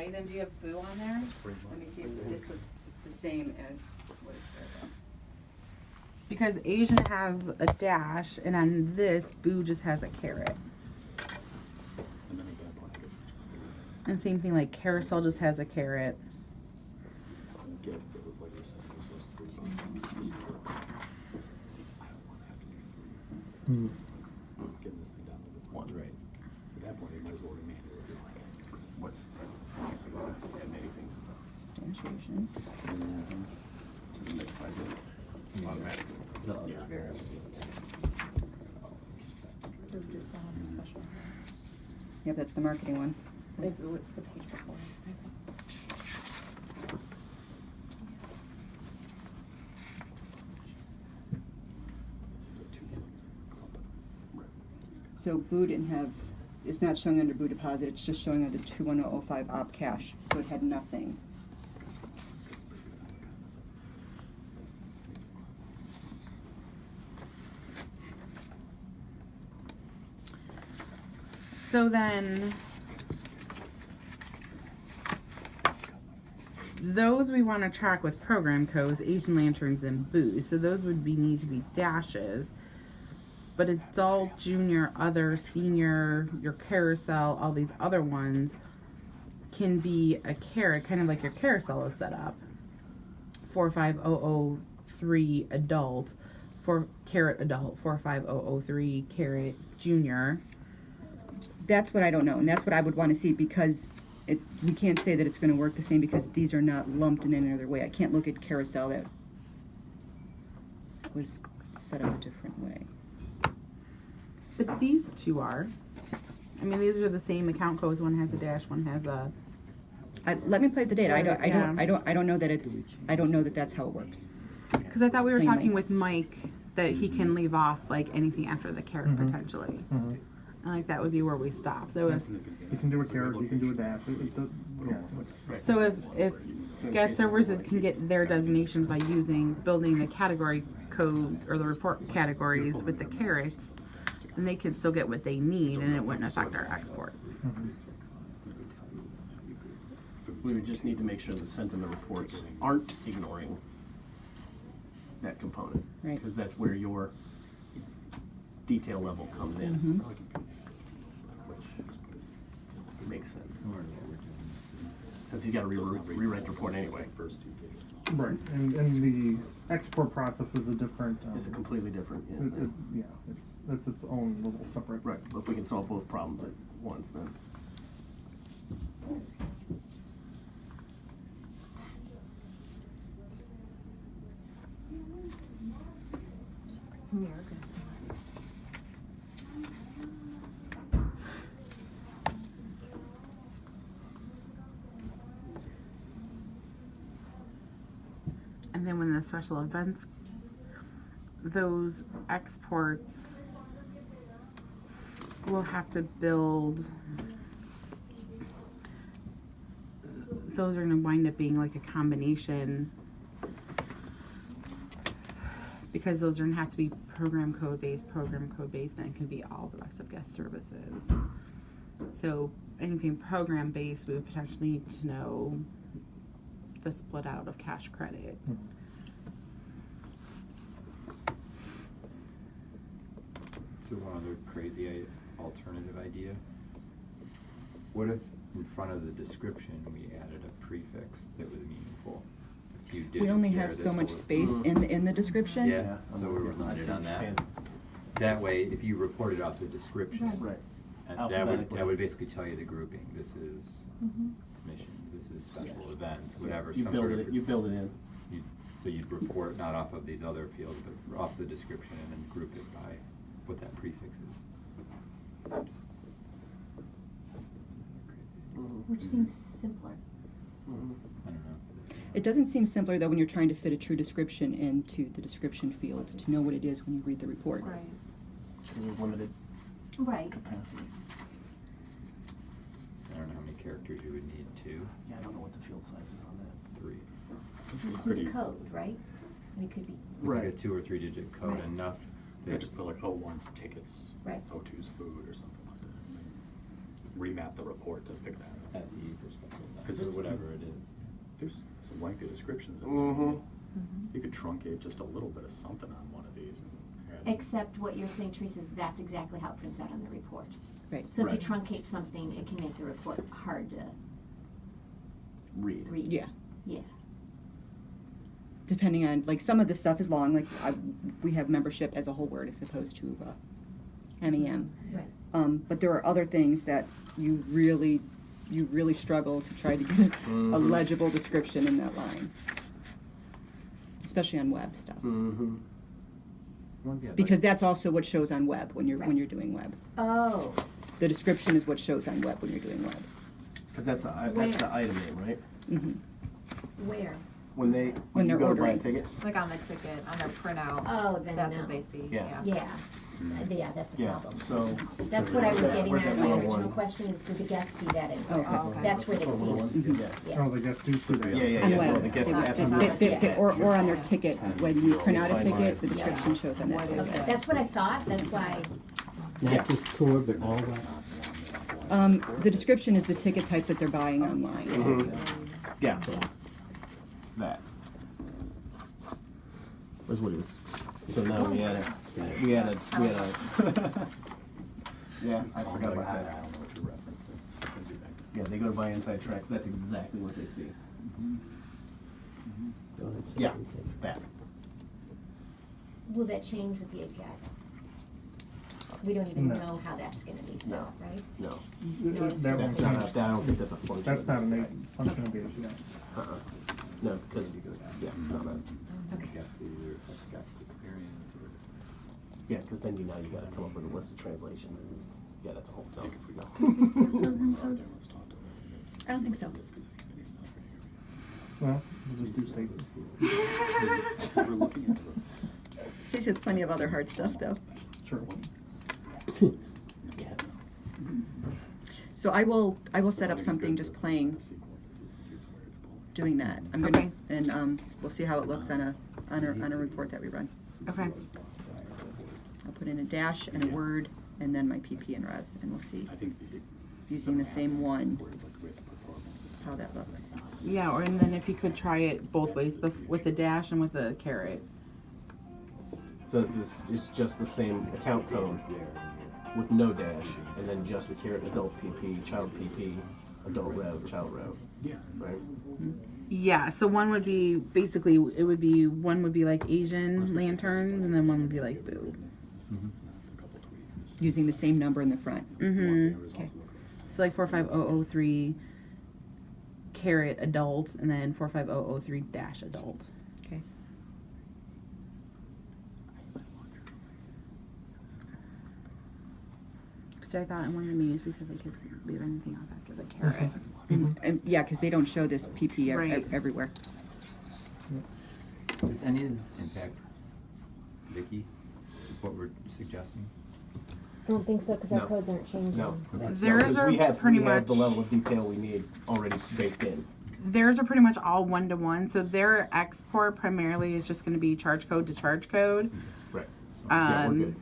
right? And do you have Boo on there? Let me see if this was the same as what is there. Because Asian has a dash, and on this, Boo just has a caret. And same thing, like Carousel just has a caret. One, right. At that point, they might as well remain here. What's many things Substantiation. to the next budget automatically. Yep, that's the marketing one. What's the page before? So Boo didn't have, it's not showing under Boo deposit, it's just showing under 21005 op cash, so it had nothing. So then, those we want to track with program codes, Asian Lanterns and Boo. So those would need to be dashes. But adult, junior, other, senior, your carousel, all these other ones can be a caret, kind of like your carousel is set up. 45003 adult, 4 caret adult, 45003 caret junior. That's what I don't know, and that's what I would want to see, because we can't say that it's going to work the same because these are not lumped in any other way. I can't look at carousel that was set up a different way. But these two are. I mean, these are the same account codes. One has a dash, one has a. Let me play the data. I don't know that it's. I don't know that that's how it works. Because I thought we were Plainly. talking with Mike that he can leave off like anything after the caret potentially. And like that would be where we stop. So if You can do a caret, you can do a dash. so if guest services can get their designations by building the category code or the report categories with the carets, then they can still get what they need and it wouldn't affect our exports. We would just need to make sure the sentiment reports aren't ignoring that component. Right. Because that's where your detail level comes in. Which makes sense. Since he's got to rewrite the report anyway. Right, and the export process is a different. It's a completely different. It's its own little separate. Right, but if we can solve both problems at once, then. And then when the special events, those exports will have to build, those are going to wind up being like a combination because those are going to have to be program code based, and it can be all the rest of guest services. So anything program based, we would potentially need to know the split out of cash credit. So one other crazy alternative idea. What if in front of the description we added a prefix that was meaningful? A few digits We only there have that so much told us- space in the description. Yeah, so we were limited on that. That way, if you reported off the description, Right. that would basically tell you the grouping. This is commissions, this is special events, whatever. You build it in. So you'd report not off of these other fields, but off the description and then group it by what that prefix is. Which seems simpler. I don't know. It doesn't seem simpler though when you're trying to fit a true description into the description field to know what it is when you read the report. Right. There's limited Right. capacity. I don't know how many characters you would need. 2, Yeah, I don't know what the field size is on that. 3. You just need a code, right? And it could be. It's like a 2 or 3 digit code Right. enough. Yeah, just put like O1's tickets, Right. O2's food or something like that. And then remap the report to pick that up. SE for special events. Because or whatever it is. There's some lengthy descriptions. Mm-hmm. You could truncate just a little bit of something on one of these. Except what you're saying, Teresa, is that's exactly how it prints out on the report. Right. So if you Right. truncate something, it can make the report hard to Read. read. Yeah. Yeah. Depending on, like, some of the stuff is long, like, we have membership as a whole word as opposed to MEM. Right. But there are other things that you really struggle to try to get a Mhm. legible description in that line. Especially on web stuff. Mm-hmm. Because that's also what shows on web when Right. you're doing web. Oh, The description is what shows on web when you're doing web. Because that's the Where? item name, right? hmm where? When When you they're go to buy a ordering. ticket. Like on the ticket, on their printout. Oh, then That's no. what they see, Yeah. yeah. Yeah. Yeah, that's a Yeah. problem. So. That's what I was getting Where's at that in my little original one? question is, did the guests see that anywhere? Okay. Oh, okay. That's where they Oh, see little it. one? Yeah. Yeah. Oh, they got do see that. Yeah, yeah, On yeah. No, web. the guest They- absolutely. Yeah. Or on their ticket, when you print out a Find ticket, mine. the description shows on that What is ticket. Okay, that's what I thought, that's why, Yeah. Just tour, but all that. The description is the ticket type that they're buying online. Mm-hmm. Yeah. That. Was what it was. So now we had a. Yeah, I forgot about I that. don't know what you're referencing. I'll send you that. Yeah, they go to buy inside tracks. That's exactly what they see. Yeah, that. will that change with the API? We don't even No. know how that's gonna be set, No. right? No, No, it's still that's stays. not. I don't think that's a function. That's not a function of the API. Uh-uh. No, because yeah, it's not a. Okay. Either affects guest experience or. Yeah, because then you gotta come up with a list of translations. And, yeah, that's a whole no. No. Let's talk to them. I don't think so. Well, we'll just do Stacy. We're looking at it. Stacy has plenty of other hard stuff, though. Sure. Yeah. So I will set up something just playing, doing that. I'm gonna, Okay. and we'll see how it looks on a report that we run. Okay. I'll put in a dash and a word, and then my PP and rev, and we'll see, I think using the same one, where it's like written performance. how that looks. Yeah, or and then if you could try it both ways, with the dash and with the caret. So it's just the same account code with no dash, and then just the carrot adult PP, child PP, adult rev, child rev. Yeah. Right. Yeah, so one would be basically one would be like Asian lanterns, and then one would be like Boo. Using the same number in the front. Mm-hmm. Okay. So like 45003 caret adult, and then 45003 dash adult. Okay. Which I thought in one of the meetings we said they could leave anything off after the caret. And yeah, because they don't show this PP Right. everywhere. Does any of this impact Vicky, what we're suggesting? I don't think so, because No. our codes aren't changing. No. Theirs 'Cause are we have pretty the much- level of detail we need already baked in. Theirs are pretty much all one-to-one, so their export primarily is just going to be charge code to charge code. Right. Yeah, we're good.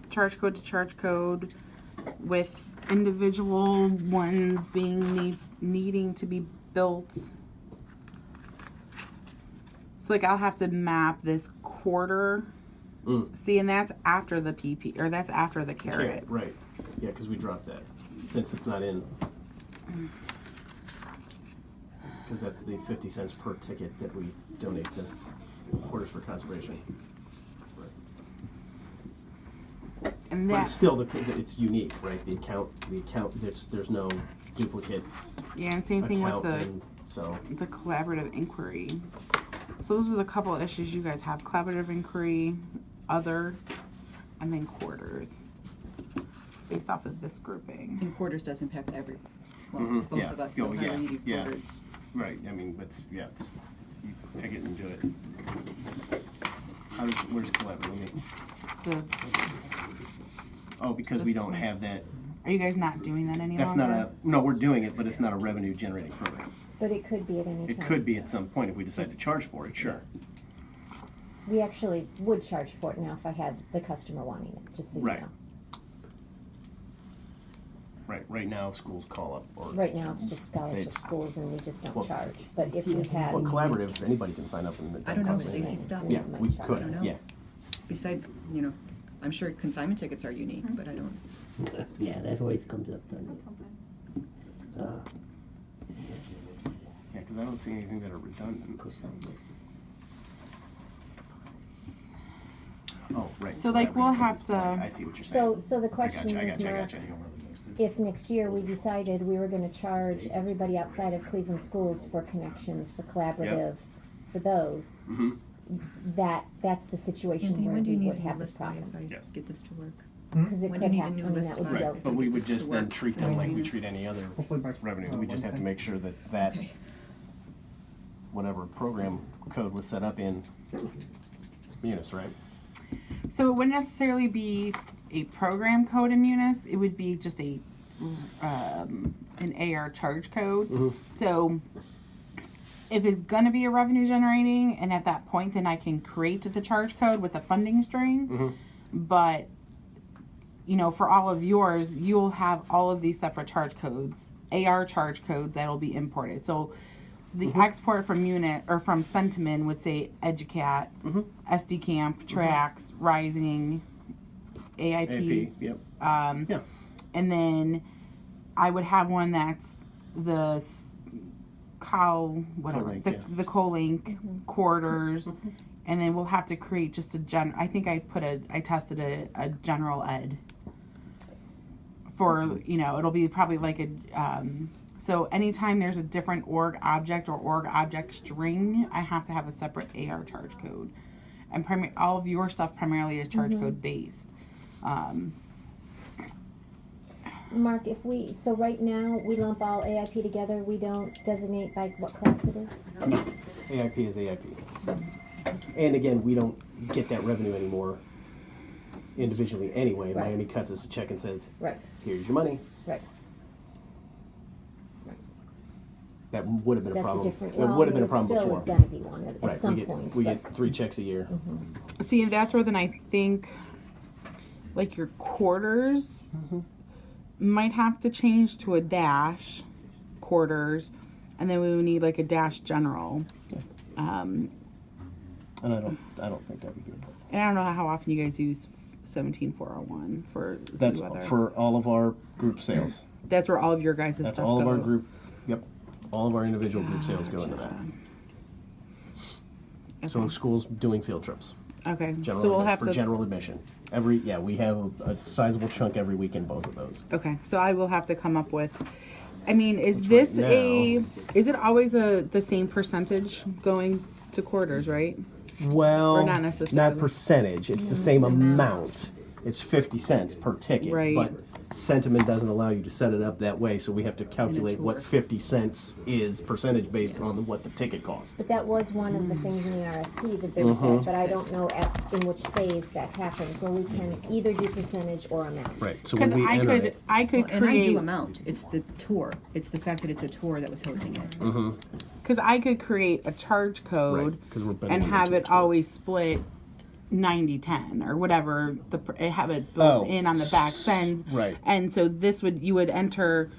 Charge code to charge code, with individual ones being needing to be built. So like I'll have to map this quarter. See, and that's after the PP, or that's after the caret. Right. Yeah, because we dropped that since it's not in. Because that's the 50 cents per ticket that we donate to Quarters for Conservation. And But that, it's still it's unique, right? The account. There's no duplicate yeah, and same thing with account, the and so collaborative inquiry. So those are the couple of issues you guys have: collaborative inquiry, other, and then quarters, based off of this grouping. And quarters does impact both yeah. of us, Oh, so how yeah, do you do yeah. quarters? Right. I mean, it's you pick it and do it. Where's collaborative? Let me. Oh, because we don't have that. Are you guys not doing that any That's longer? no, we're doing it, but it's not a revenue generating program. But it could be at any It time. could be at some point if we decide to charge for it, sure. We actually would charge for it now if I had the customer wanting it, just so you Right. know. Right now, schools call up. Or Right now, it's just scholarship It's- schools and we just don't well, charge. But if we had. Well, collaborative, anybody can sign up and it I doesn't don't know cost if anything. Stacy stuff. Yeah, we I don't could, know. yeah. Besides, I'm sure consignment tickets are unique, but I don't. Yeah, that always comes up, doesn't it? Yeah, because I don't see anything that are redundant. Oh, right. So, like, we'll collaborative, 'cause have it's blank. to- I see what you're saying. So the I question gotcha, I is, gotcha, I Mark, gotcha. if next year we decided we were gonna charge everybody outside of Cleveland schools for connections, for collaborative, for those, Mm-hmm. that's the situation Anthony, where when do you we need would a new have this list by problem. if I Yes. get this to work? Because it When could do you need a happen, new I mean, list that would by? be Right, out. but we would Just to just then work. treat them like we treat any other Hopefully by revenue. We just have to Wednesday. make sure that whatever program code was set up in Munis, right? So it wouldn't necessarily be a program code in Munis. It would be just an AR charge code. Mhm. So if it's gonna be a revenue generating, and at that point, then I can create the charge code with a funding string. Mhm. But for all of yours, you'll have all of these separate charge codes, AR charge codes that'll be imported. So the export from Unit or from Sentiment would say Educat, SD Camp, Tracks, Rising, AIP. Yep. Yeah. And then I would have one that's the Colink, yeah. the Colink quarters, and then we'll have to create just I think I tested a general ed for it'll be probably like a so anytime there's a different org object or org object string, I have to have a separate AR charge code, and all of your stuff primarily is charge code based. Mark, so right now, we lump all AIP together, we don't designate by what class it is? No, AIP is AIP. And again, we don't get that revenue anymore individually anyway. Right. Miami cuts us a check and says, Right, here's your money. right. That would have been a That's a problem. different, It would have been a it problem still before. is gonna be one at Right, some we point. get 3 checks a year. See, that's where then I think, like your quarters might have to change to a dash quarters, and then we would need like a dash general. And I don't think that would be a problem. And I don't know how often you guys use 17401 for That's weather. for all of our group sales. That's where all of your guys' That's stuff all of our goes. group. Yep. All of our individual group sales go into that. So Okay. schools doing field trips. Okay, General so we'll admission- have for to. general admission. We have a sizable chunk every week in both of those. Okay, so I will have to come up with. I mean, is Which this right is it always the same percentage going to quarters, right? Well, Or not necessarily. not percentage. It's the same amount. It's 50 cents per ticket. Right. But Sentiment doesn't allow you to set it up that way, so we have to calculate what 50 cents is percentage based on what the ticket costs. But that was one of the things in the RFP that they said, but I don't know in which phase that happens, where we can either do percentage or amount. Right. So Because when we enter it, I could And I create do amount. It's the tour. It's the fact that it's a tour that was hosting it. because I could create a charge code Right, 'cause we're and bending have into a it tour. always split 90-10 or whatever have it built Oh, in on the back end. right. And so you would enter,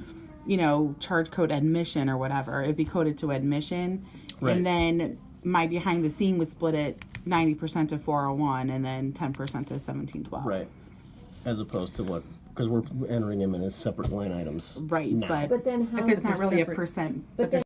charge code admission or whatever. It'd be coded to admission, Right. and then my behind the scene would split it 90% to 401 and then 10% to 1712. right, as opposed to what, because we're entering them in as separate line items. Right, now. but But then how? if it's not really a separate- percent, But but they're